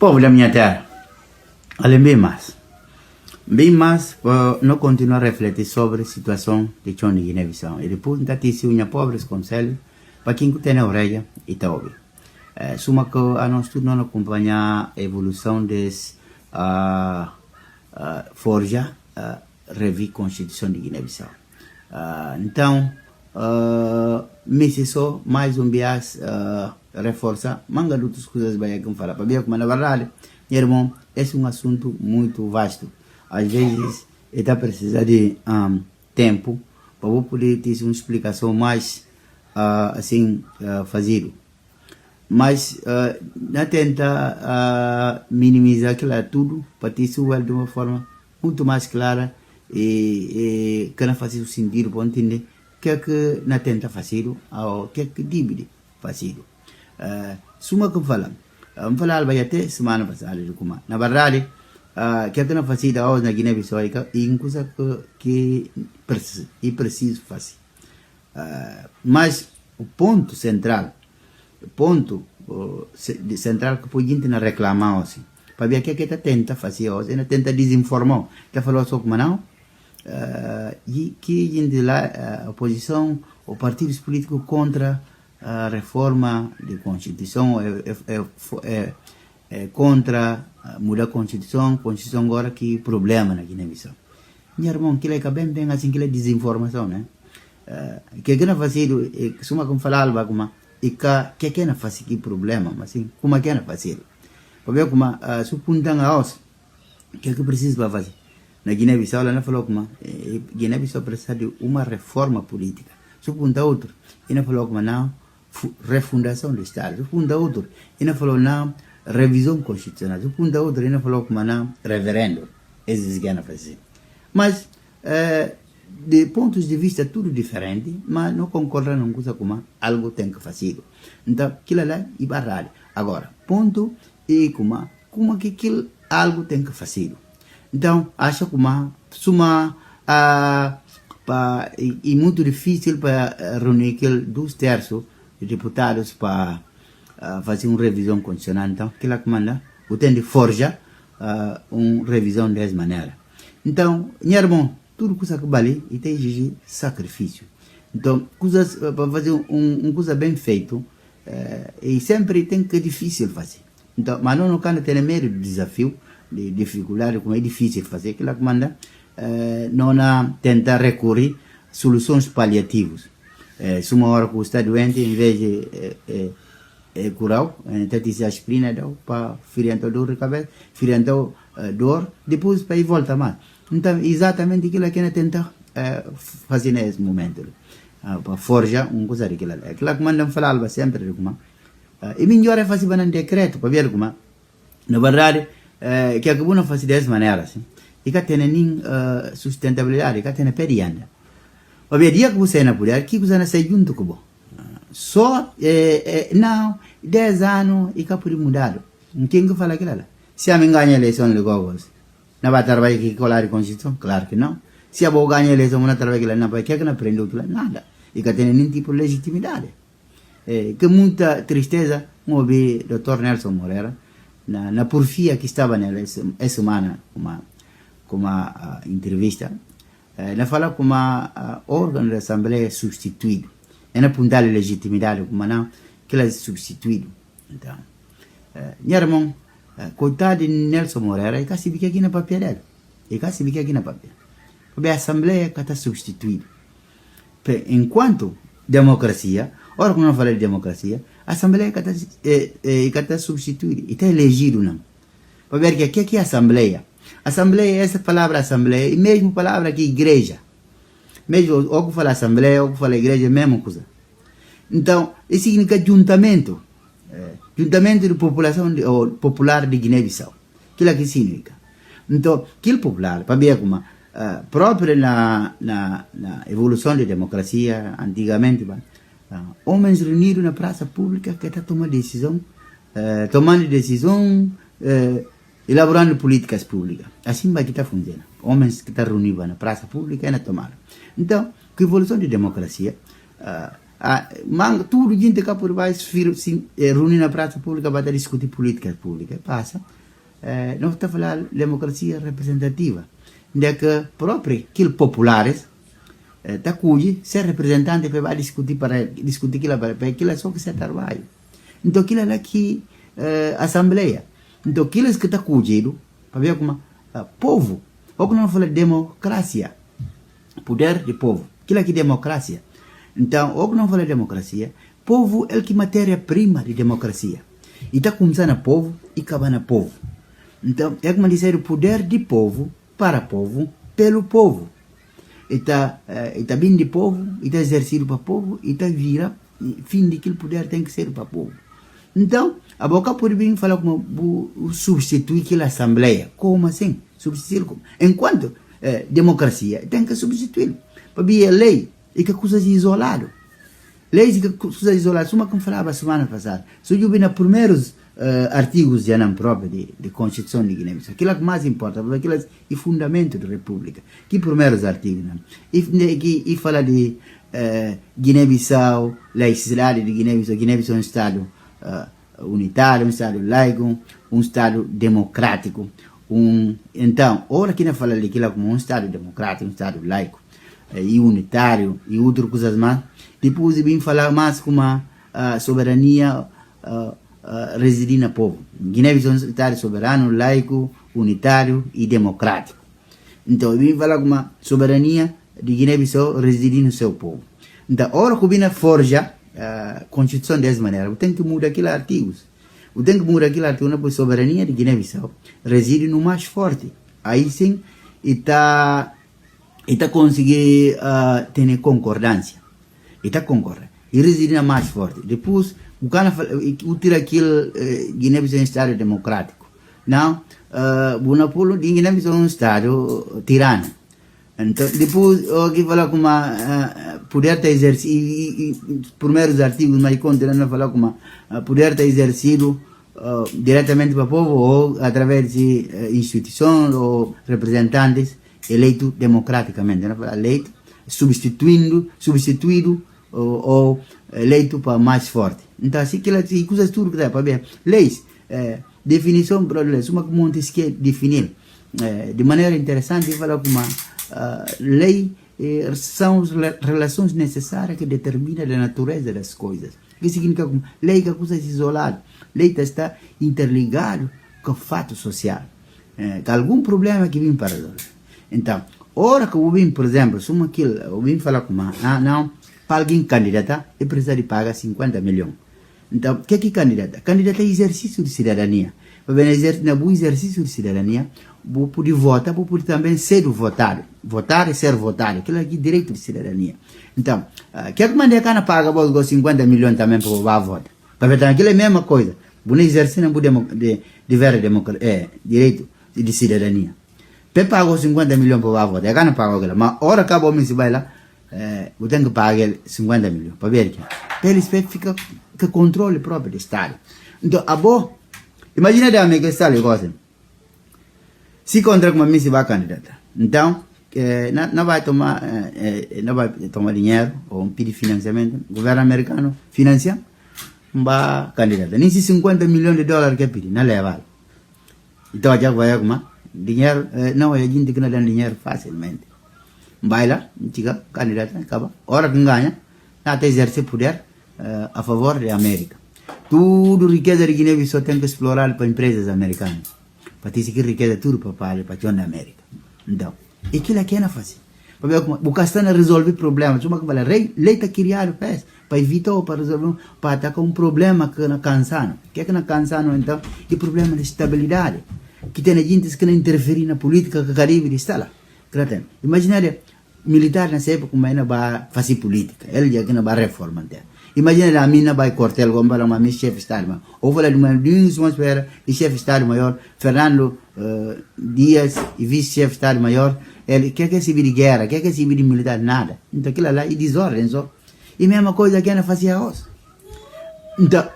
Povo da minha terra, além bem mais, não continuar a refletir sobre a situação de chão de Guiné-Bissau. E depois, não ter sido pobres conselhos para quem tem a orelha e está ouvindo. Suma que a nós tudo não acompanhar a evolução des forja revi Constituição de Guiné-Bissau. Então, se só mais bias reforça manga de outras coisas bem que falar para ver como na verdade, irmão, esse é um assunto muito vasto. Às vezes está precisando de tempo para eu poder ter uma explicação mais assim fazer. Mas não tenta minimizar aquilo tudo para ter isso de uma forma muito mais clara e que não faz o sentido para entender o que é que não tenta fazer ou o que é que deve fazer. Suma que fala vai até semana passada na verdade que é que não fazer hoje na Guiné-Bissau é uma coisa que preciso fazer. Mas o ponto central que pode não reclamar assim, para ver o que é que está tenta fazer hoje, ele tenta desinformar, está falando só como não, e que gente lá a oposição, os partidos políticos contra a reforma da Constituição, contra mudar a Constituição agora que problema na Guiné-Bissau. Minha irmã, aquilo é bem assim, aquilo é desinformação, né? Que não fazer, se uma como falar como e que não faz que problema, mas assim, como é que não fazer? Para ver como se puntam a os, que precisa fazer? Na Guiné-Bissau, ela não falou como Guiné-Bissau precisa de uma reforma política. Se punta outro, e não falou como não, refundação do Estado. Se punta outro, e não falou não, revisão constitucional. Se punta outro, e não falou como não, referendo. Esses que não fazer. Mas de pontos de vista tudo diferente, mas não concordam numa coisa como algo tem que fazer. Então, aquilo lá é barrado. Agora, ponto e como que aquilo algo tem que fazer. Então, acho que é muito difícil para reunir aqueles 2/3 de deputados para fazer uma revisão constitucional. Então, aquilo que manda, o tem de forjar uma revisão dessa maneira. Então, minha irmã, tudo coisa que vale e tem exigir sacrifício. Então, coisas para fazer coisa bem feito e sempre tem que difícil fazer. Então, mas não quando tem medo de desafio, de dificuldade, como é difícil fazer, aquilo que manda não tentar recorrer a soluções paliativas. Se uma hora que está doente, em vez de curar, então se aspirina para feriantar dor de cabeça, feriantar dor, depois para ir voltar mais. Então, exatamente aquilo que a gente tenta fazer nesse momento. Para forjar uma coisa daquilo. Aquilo que mandam falar sempre. E melhor é fazer um decreto, para ver como. Na verdade, que é que não fazer dessa maneira. Assim. E que tem nem sustentabilidade, que tem perianda. Para ver, dia que você não puder, que você não sai junto com você. Só, não, 10 anos e que pode mudar. Quem que fala aquilo lá? Se a mim ganha a eleição de Gogos, não vai trabalhar aqui com a Constituição? Claro que não. Se a boa ganha a eleição, não trabalha aqui, não vai que não aprendeu nada. E que tem nenhum tipo de legitimidade. Que muita tristeza, como vi o Dr. Nelson Moreira, na porfia que estava essa semana, com uma entrevista, ele fala como órgão da Assembleia substituído. É apontar a legitimidade, como não, que ela é substituído. Então, minha irmã, coitado de Nelson Moreira, e que se aqui na papel dele. E que se aqui na papel. Porque a Assembleia que está substituída. Enquanto democracia, ora que não fala de democracia, a Assembleia que está substituída. E está elegido, não. Para ver que aqui é a Assembleia. Assembleia, essa palavra Assembleia, e mesmo a palavra aqui igreja. Mesmo ou que fala Assembleia, ou que fala igreja, é a mesma coisa. Então, isso significa juntamento. Juntamento de população popular de Guiné-Bissau. Aquilo que significa. Então, aquilo popular, para ver como próprio na evolução da democracia, antigamente, homens reunidos na praça pública que estão tomando decisão, elaborando políticas públicas. Assim vai que está funcionando. Homens que estão reunidos na praça pública e na tomada. Então, com a evolução da democracia, tudo gente que por baixo reunir na praça pública para discutir política pública. Passa. Não está a falar democracia representativa. Onde que próprio aqueles populares está cuide ser representante para discutir aquilo para aquilo é só que se trabalha. Então aquilo é aqui assembleia. Então aqueles que está cuidando para ver como povo. Ou que não fala democracia. Poder de povo. Aquilo aqui é democracia. Então, ou que não fala democracia, povo é que matéria-prima de democracia. E está começando a povo e acabando a povo. Então, é como dizer o poder de povo, para povo, pelo povo. E está vindo de povo, e está exercido para povo, e está vira, fim de aquele poder tem que ser para povo. Então, a boca pode vir falar como substituir aquela assembleia. Como assim? Substituir como? Enquanto democracia, tem que substituir. Para vir a lei, e que coisas isoladas. Leis e que coisas isoladas. Uma que falava semana passada. Se eu vi nos primeiros artigos já não próprio de Constituição de Guiné-Bissau. Aquilo que mais importa, porque aquilo é o fundamento da República. Que primeiros artigos, não? E fala de Guiné-Bissau, laicidade de Guiné-Bissau. Guiné-Bissau é um Estado unitário, um Estado laico, um Estado democrático. Então, ora que não fala de aquilo como um Estado democrático, um Estado laico, e unitário, e outras coisas mais. Depois vim falar mais como a soberania residir no povo. Guiné-Bissau é um Estado soberano, laico, unitário e democrático. Então, vim falar como a soberania de Guiné-Bissau residir no seu povo. Então, ora que vim forja a Constituição dessa maneira, tem que mudar aqueles artigos. Tem que mudar aquele artigo na soberania de Guiné-Bissau reside no mais forte. Aí sim, está conseguir ter concordância. Está concorda. E reside na mais forte. Depois, o cara tira aquele Guiné-Bissau é um Estado democrático. Não, o Napolo de Guiné-Bissau é um Estado tirano. Então, depois, aqui fala como poder ter exercido, e os primeiros artigos, mas continuando a falar como poder ter exercido diretamente para o povo ou através de instituições ou representantes eleitos democraticamente. Eleito, substituído ou eleito para mais forte. Então, assim, que coisas tudo que dá para ver. Leis, definição para leis, uma que Montesquieu definir de maneira interessante, fala como lei são as relações necessárias que determinam a natureza das coisas. O que significa que lei é coisa isolada. Lei está interligado com o fato social. Com algum problema que vem para resolver. Então, hora que eu vim, por exemplo, se eu vim falar com não, para alguém candidata, eu preciso de pagar 50 milhões. Então, o que é candidata? Candidata é exercício de cidadania. Para exercer bom exercício de cidadania, vou poder votar, vou poder também ser votado. Votar e ser votado. Aquilo aqui é direito de cidadania. Então, que manda a paga 50 milhões também para o voto? Para ver aquilo é a mesma coisa. Vou exercer direito de cidadania. Para pagar 50 milhões para o voto, é que não paga aquilo. Mas, hora que o se vai lá, eu tenho que pagar 50 milhões. Para ver que eles ficam com controle próprio do Estado. Então, imagina da amiga está ali, gosta. Se contra como a mim se vai candidata. Então, não vai tomar dinheiro ou pedir financiamento. O governo americano financia, vai candidata. Nem se 50 milhões de dólares que pedir, não leva. Então, já vai como dinheiro, não é gente que não dá dinheiro facilmente. Vai lá, chega, candidata, acaba. Hora que ganha, até exercer poder a favor da América. Tudo riqueza de Guiné-Bissau tem que explorar para empresas americanas. Para ter que riqueza tudo para a da América. Então, aquilo aqui é não fácil. O Castana resolve problemas. Uma que fala, lei está criado para evitar ou para resolver, para atacar um problema que não cansano. O que é que não cansano, então? E problema de estabilidade. Que tem gente que não interferir na política que o Caribe está lá. Imagina, militar nessa época, como ainda vai fazer política. Ele já que não vai reformar. Imagina a mina vai quartel, como para uma chefe de Estado. Ou falar de uma espera, e chefe de Estado-Maior, Fernando Dias, e vice-chefe de Estado-Maior, ele quer que se vire guerra, quer que se vire militar, nada. Então aquilo lá é desordem só. E a mesma coisa que ela fazia hoje. Então,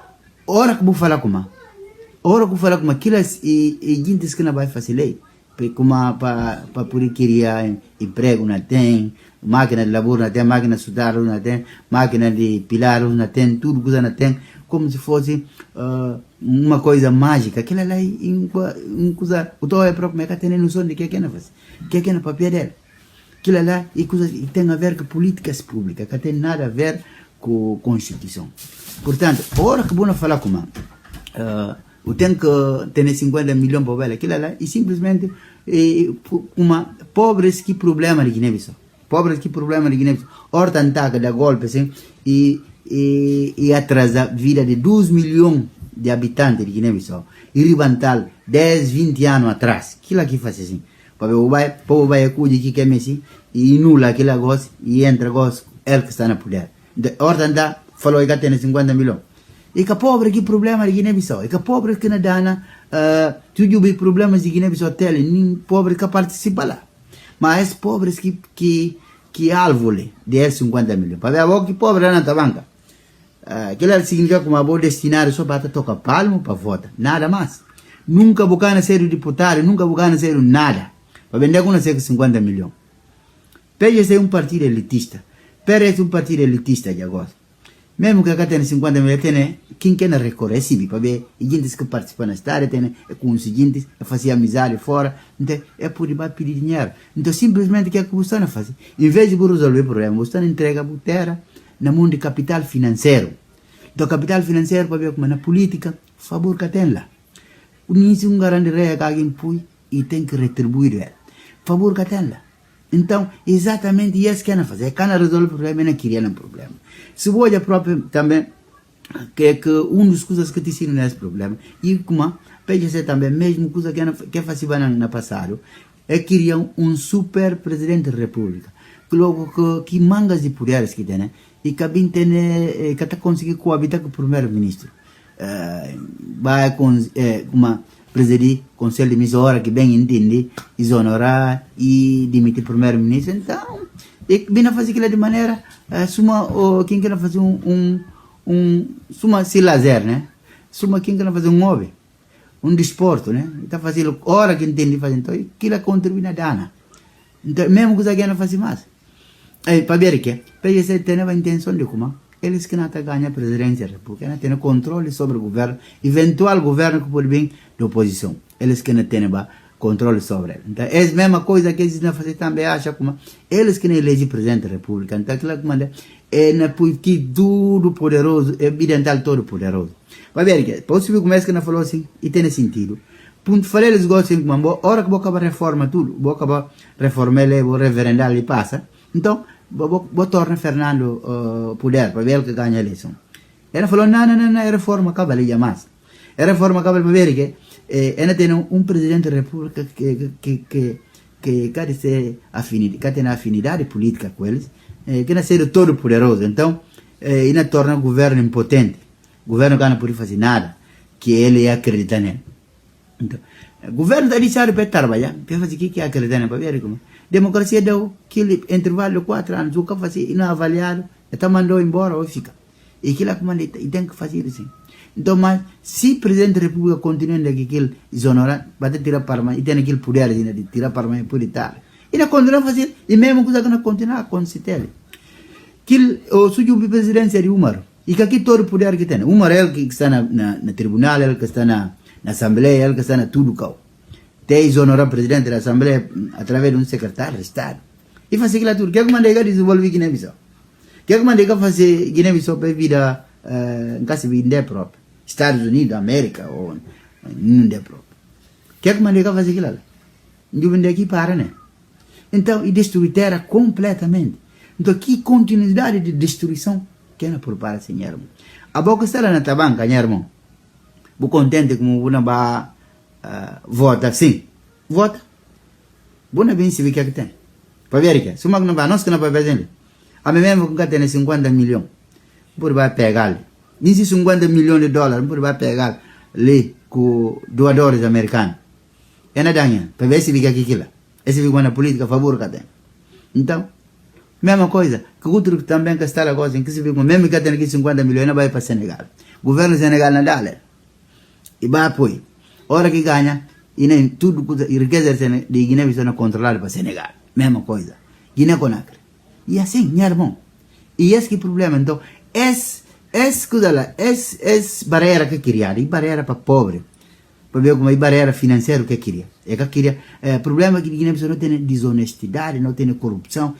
hora que eu vou falar com uma, aquilo é gente que não vai fazer lei. Para poder criar emprego, não tem, máquina de labor, não tem máquina de sudar, não tem máquina de pilar, não tem tudo que não tem, como se fosse uma coisa mágica. Aquilo lá é coisa, o teu é próprio, mas tem noção de que é na faz, que é na papel dela. Aquilo lá é coisa que tem a ver com políticas públicas, que tem nada a ver com a Constituição. Portanto, a hora que vou falar com o tem que ter 50 milhões para ela, aquilo lá, e simplesmente pobres que problema de Guiné-Bissau. Pobres que problema de Guiné-Bissau. Horta antaca da golpe, assim, e atrasa a vida de 2 milhões de habitantes de Guiné-Bissau. E ribantal 10, 20 anos atrás. Aquilo aqui faz assim. Para o povo vai acudir que quer assim, e inula aquele gosto, e entra gosto, ele que está na poder. Horta antaca falou que tem 50 milhões. E que pobre que problema de Guiné-Bissau. E que pobre que na dana, tudo os problemas de Guiné-Bissau tele, nem pobre que participa lá. Mas pobres que alvo de 50 milhões. Para ver que pobre na tabanca. Aquilo significa que uma boa destinar só para tocar palmo para votar. Nada mais. Nunca bucana ser o deputado, nunca bucana ser nada. Para vender com 50 milhões. PES é um partido elitista. PES é um partido elitista de agora. Mesmo que acá tenha 50 milhões, tem quem quer recorrer, para ver gente que participam na história, tem com os seguintes, fazer amizade fora, então é por debaixo pedir dinheiro. Então simplesmente o que é que você está fazendo? Em vez de resolver o problema, você entrega a terra na mão de capital financeiro. Então capital financeiro para ver como na política, favor que tem lá. O início um garante rei que alguém põe e tem que retribuir ele. Favor que tem lá. Então, exatamente isso que ela fazer. Quando resolve o problema, não queria um problema. Se você próprio também, que uma das coisas que te ensina nesse problema, e como, pode ser também, mesmo coisa que fazia no passado, é criar um super presidente da república. Que logo que mangas de poderes que tem, né? E que está conseguindo coabitar com o primeiro-ministro. Vai com uma presidir o Conselho de Ministros, hora que bem entende, exonerar e demitir o primeiro-ministro. Então, e vem a fazer aquilo de maneira, quem quer fazer se lazer, né? Quem quer fazer hobby, desporto, né? Está fazendo hora que entende fazer, então, aquilo contribui na dana. Então, mesmo que você não faça mais. Para ver que, para você ter a intenção de como, eles que não ganham a presidência da República, não têm controle sobre o governo, eventual governo que pode vir da oposição. Eles que não têm controle sobre ele. Então, é a mesma coisa que eles não fazem também, acham como eles que não elegem presidente da República. Então, aquilo que manda é porque tudo poderoso, é evidental todo poderoso. Vai ver que, possível como é que não falou assim, e tem sentido. Ponto falei eles gostam de uma hora que vou acabar reforma tudo, vou acabar reformar ele, vou referendar ele passa. Então, vou tornar Fernando poder, para ver ele que ganha a eleição. Ele falou, não, é reforma acaba ali jamais. É reforma acaba para ver que ele tem presidente da República que tem afinidade política com eles, que não seja todo poderoso. Então, ele torna o governo impotente. O governo não pode fazer nada, que ele acredita nele. Então, o governo está deixando para trabalhar, para fazer o que acredita nele, para ver como. Democracia deu aquele intervalo de 4 anos, o que fazer e não avaliado, então mandou embora ou fica. E aquilo é como ele tem que fazer assim. Então, mas se o presidente da República continua aquele exonerado, vai tirar para mim, e tem aquele poder de tirar para mim por Itália. E não continua a fazer, e mesmo coisa que não continua a acontecer. O sujo presidência de Umar, e que aqui todo o poder que tem. Umar é ele que está na tribunal, ele que está na Assembleia, ele que está na tudo cal. Tem exonerar o presidente da Assembleia através de secretário de Estado. E faz aquilo tudo. O que é que manda desenvolver Guiné-Bissau? O que é que manda fazer Guiné-Bissau para vida em casa de vida própria? Estados Unidos, América, ou não é próprio. O que é que manda fazer aquilo lá? Não vem daqui para, né? Então, e destruir terra completamente. Então, que continuidade de destruição que não prepara, senhor? A boca está lá na tabanca, meu irmão. Vou contente como vou na vota, sim. Vota. Vou na bem se que tem. Para ver que, se uma não vai, nós que não vai fazer. A mim mesmo que tem 50 milhões, por vai pegar. Nesse 50 milhões de dólares, por vai pegar ali com doadores americanos. É nada, para ver se fica aquilo. Esse fica na política a favor que tem. Então, mesma coisa, que outro também que está agora, que se fica, mesmo que tem aqui 50 milhões, não vai para Senegal. O governo Senegal não dá, e vai apoio. Hora que ganha, e nem tudo, e riqueza de Guiné-Bissau não controlada para Senegal. Mesma coisa. Guiné-Conakry. E assim, minha irmão. E esse que é o problema. Então, essa barreira que queria, e barreira para pobre, para ver como é barreira financeira que queria. É que queria, problema que Guiné-Bissau não tem desonestidade, não tem corrupção,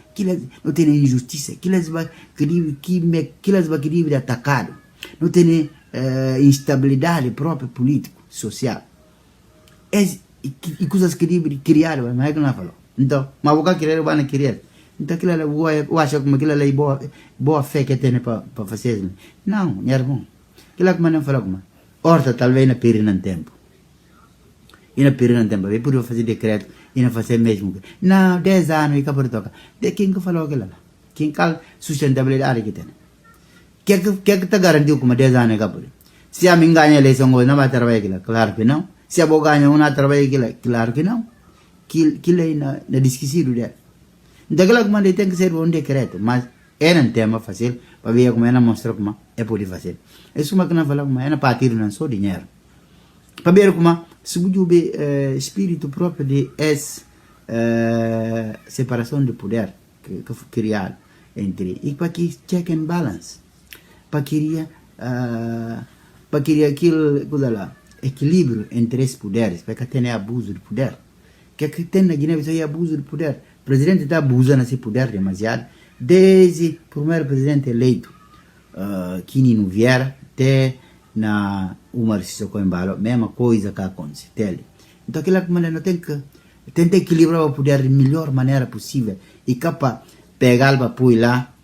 não tem injustiça, que eles vai querer atacado, não tem instabilidade própria político, social. E coisas que criaram, mas é que não falou. Então, mas o que querer, o que querer. Então, aquilo eu acho como aquilo é boa fé que tem para fazer isso. Não, minha irmão. Aquilo que não fala como. Horta, talvez, na peri no tempo. E na peri no tempo. Eu podia fazer decreto e não fazer mesmo. Não, 10 anos e acabou de tocar. De quem que falou aquilo lá? Quem que sustentabilidade que tem? Quem que te garantiu como 10 anos e acabou? Se a mim ganha a eleição, não vai trabalhar aquilo? Claro que não. Se a boa ganha, não vai trabalhar aquilo? Claro que não. Que é na desquecido dela. Então, aquela comanda tem que ser um decreto, mas era um tema fácil para ver como ela mostra como é poder fazer. Isso é que não fala como é partir não só dinheiro. Para ver como se o espírito próprio de essa separação de poder que criar entre e para que check and balance, para criar aquele coisa lá, equilíbrio entre esses poderes, para que tenha abuso de poder. Que tem na Guiné-Bissau é abuso de poder. O presidente está abusando esse poder demasiado. Desde o primeiro presidente eleito, Quinino Vieira, até na Umar Sissoko Embalo, mesma coisa que acontece. Então, aquela comanda tem que tentar equilibrar o poder da melhor maneira possível. E capa pegar para pôr lá,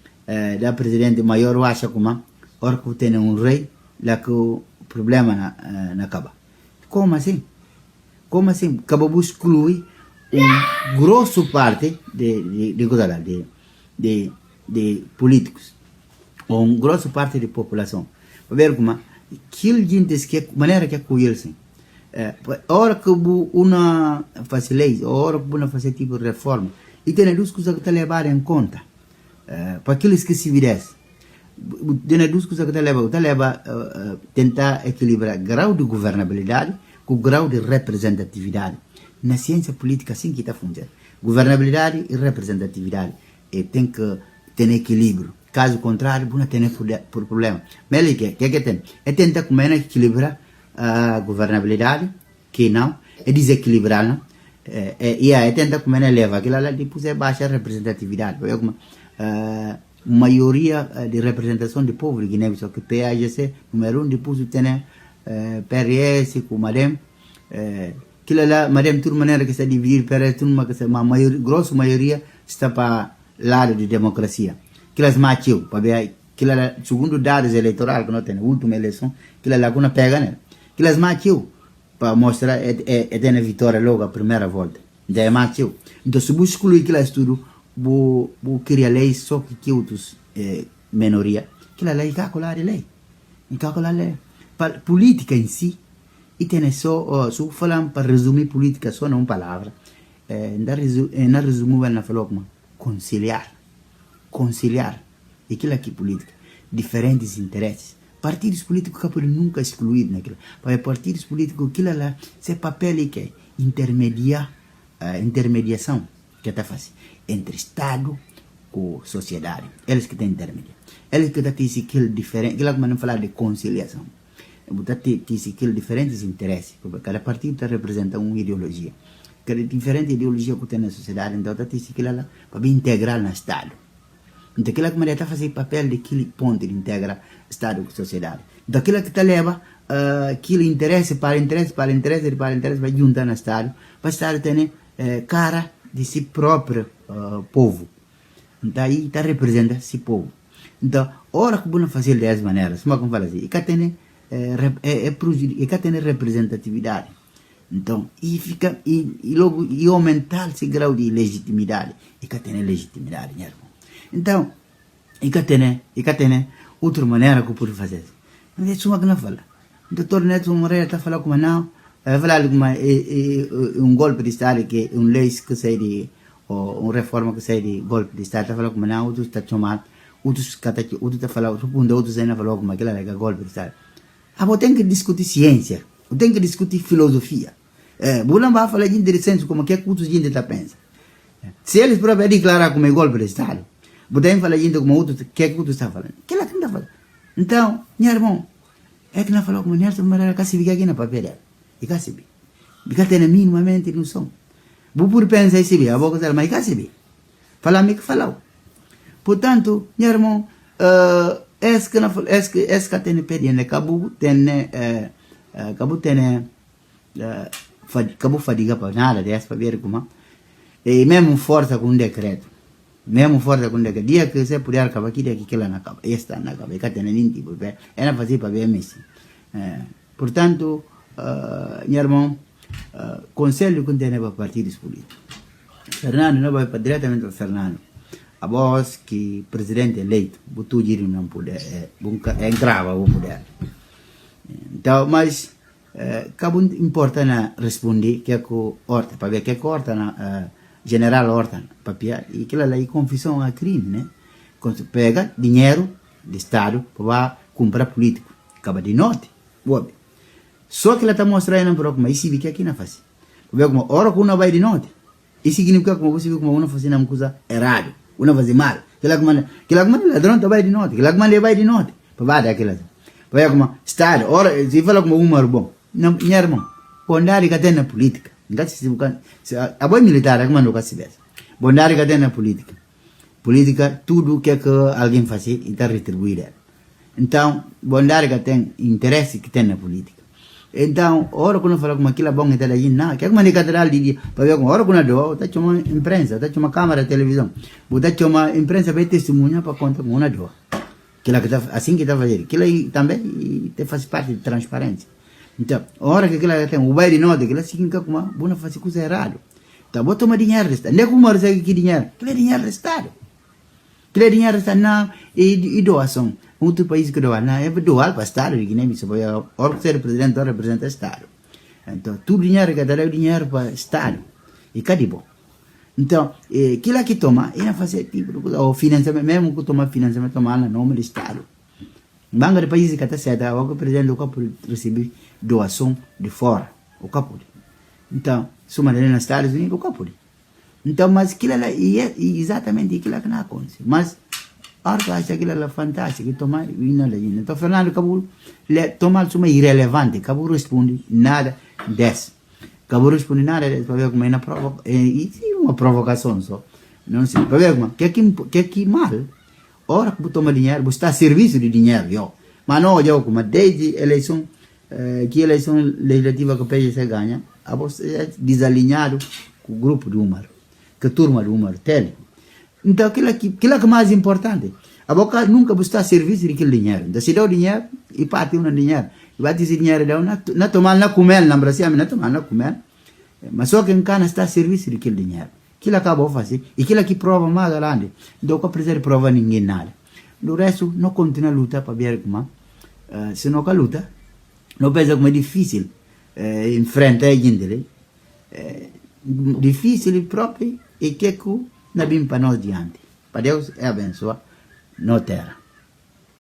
da presidente maior, eu acho como, hora que tem um rei, lá que o problema não acaba. Como assim? Como assim? Acabou excluir grosso parte de políticos, ou grosso parte da população. Para ver como aquilo gente que maneira que acolher-se. A hora que uma faz leis, a hora que uma faz tipo de reforma, e tem duas coisas que te levar em conta. Para aqueles que se virem. Tem duas coisas que te leva tentar equilibrar grau de governabilidade com o grau de representatividade. Na ciência política, assim que está funcionando. Governabilidade e representatividade. E tem que ter equilíbrio. Caso contrário, não tem problema. Mas ele que tem? É tentar como é equilibrar a governabilidade, que não, é desequilibrá-la. E é tentar como é levar aquilo lá, depois é baixa representatividade. Maioria de representação do povo de Guiné-Bissau, que PAGC, número 1, depois tem PRS, com Madem, aquilo lá, Madem, de maneira que está dividido, PRS, grossa maioria está para o lado de democracia. Aquilo matou, para ver, aquilo lá, segundo dados eleitorais que nós temos, última eleição, aquilo lá, que não pega, né? Aquilo matou, para mostrar, tem a vitória logo, a primeira volta. Então, é matou. Então, se você excluir aquilo tudo, vou criar lei só que outros minoria, aquilo lá, é calcular a lei. E calcular a lei. Política em si, e tem só, se falamos para resumir política só numa palavra, na resumo ela falou como conciliar, e aquilo aqui política, diferentes interesses, partidos políticos que podem nunca excluir naquilo, para partidos políticos aquilo lá, esse papel que é intermediação que está fazendo entre Estado com sociedade, eles que têm intermediação, eles que têm aquilo diferente, aquilo que não falar de conciliação. Tem diferentes interesses, porque cada partido representa uma ideologia. Cada diferente ideologia que tem na sociedade, então tem aquilo lá para integrar no Estado. Então aquilo que está fazendo papel de aquele ponto de integrar Estado com sociedade. Então aquilo que leva aquele interesse para juntar no Estado, para o Estado ter cara de si próprio povo. Então aí está representando esse povo. Então, a hora que você fazer dessas maneiras, como fala assim, e cá tem representatividade. Então, e aumentar esse grau de legitimidade. E cá tem legitimidade, né, irmão? Então, e cá tem outra maneira que eu posso fazer. Mas isso é o que não fala. O doutor Neto Moreira está falando como não, falar como golpe de Estado, que é lei que sai de, ou uma reforma que sai de golpe de Estado, está falando como não, outros está chamando, outros está falando, outros ainda falam como aquilo é golpe de Estado. Eu tenho que discutir ciência, eu tenho que discutir filosofia. Não vai falar de interessante como que outros gente está pensando. Se eles próprios declarar como é golpe de Estado, Botem falar gente como outro, que tu está falando? Que lá que não está falando? Então, minha irmão, é que não falou como Nelson Mandela que se viga aqui na papel. E que se viga. Porque tem minimamente noção. Vou por pensar se viga, vou dizer, mas que se viga. Falar-me que falou. Portanto, meu irmão, que tem pedido, cabo fadiga para nada dessa para ver como e mesmo força com um decreto, dia que você puder acabar aqui daqui que lá na acaba, esta na acaba, que tem nem tipo, é na fazer para ver mesmo. Portanto, meu irmão, conselho que tem para partidos políticos. Fernando não vai para diretamente para Fernando. A voz que presidente eleito, botou giro não poder, é grave o poder. Então, mas cabo importante responder que é que horta, para ver que é que horta na general horta, papel e aquilo lá é confissão a crime, né? Quando pega dinheiro do Estado para comprar político, acaba de noite, bobe. Só que ela está mostrando para como isso que aqui na face. Ver como hora que uma vai de noite, isso significa como você vê como uma fazendo uma coisa errada. Una fazer mal. Que lá como ladrão vai de noite. Que lá como vai de noite. Para vai daquela. Para como Estado. Ora, se fala como um bom. Não, minha irmão. Bondade que tem na política. Não se busca. A boa militar como não se vê. Bondade que tem na política. Política tudo que alguém faz e está retribuído. Então, bondade que tem interesse que tem na política. Então, ora quando fala como aquilo bom está aí não, que é como catedral de para ver como ora quando do, tá chama imprensa, tá chama câmera televisão, tá chama imprensa para testemunha para conta com uma do. Que lá que tá assim que tá fazendo, que lá também te faz parte de transparência. Então, ora que aquilo tem o baile nota, que lá significa como boa fazer coisa errado. Tá bota tomar dinheiro resta, nem como recebe que dinheiro, que é dinheiro restado. Que é dinheiro restado não e doação. Outro país que doa, não é doar para o Estado, que nem isso, porque o ser presidente ou representa o Estado. Então, tudo dinheiro que dá é dinheiro para o Estado. E cadê bom? Então, aquilo que toma, ele fazer tipo de coisa, o financiamento, mesmo que toma financiamento, toma no nome do Estado. Banca de países que está certo, o presidente nunca pode receber doação de fora, o capo. Então, se uma nos Estados Unidos, o capo. Então, mas aquilo é exatamente aquilo que não acontece. Mas, a hora que acha aquilo é fantástico, toma vinho lá. Então, Fernando Cabo toma uma irrelevante, Cabo responde nada desse. Cabo responde nada desse, para ver como é uma provocação só. Não sei, para ver como que é mal. A hora que toma dinheiro, você está a serviço de dinheiro, mas não, como desde eleição, que eleição legislativa que o PSC ganha, você é desalinhado com o grupo do Umar, que a turma do Umar, tele. Então, aquilo que é mais importante. A boca nunca está a serviço daquele dinheiro. Então, se dá o dinheiro, e parte um dinheiro. E vai dizer dinheiro, não tomar na comer, na Brasil, não tomar na comer. Mas só que em cana está a serviço daquele dinheiro. Aquilo acabou de fazer. E aquilo que prova mais grande. Então, não precisa provar ninguém nada. Do resto, não continua a lutar para ver como. Se não luta, não pensa como é difícil enfrentar a gente. Difícil próprio e que não vem para nós diante. Para Deus é abençoar na terra.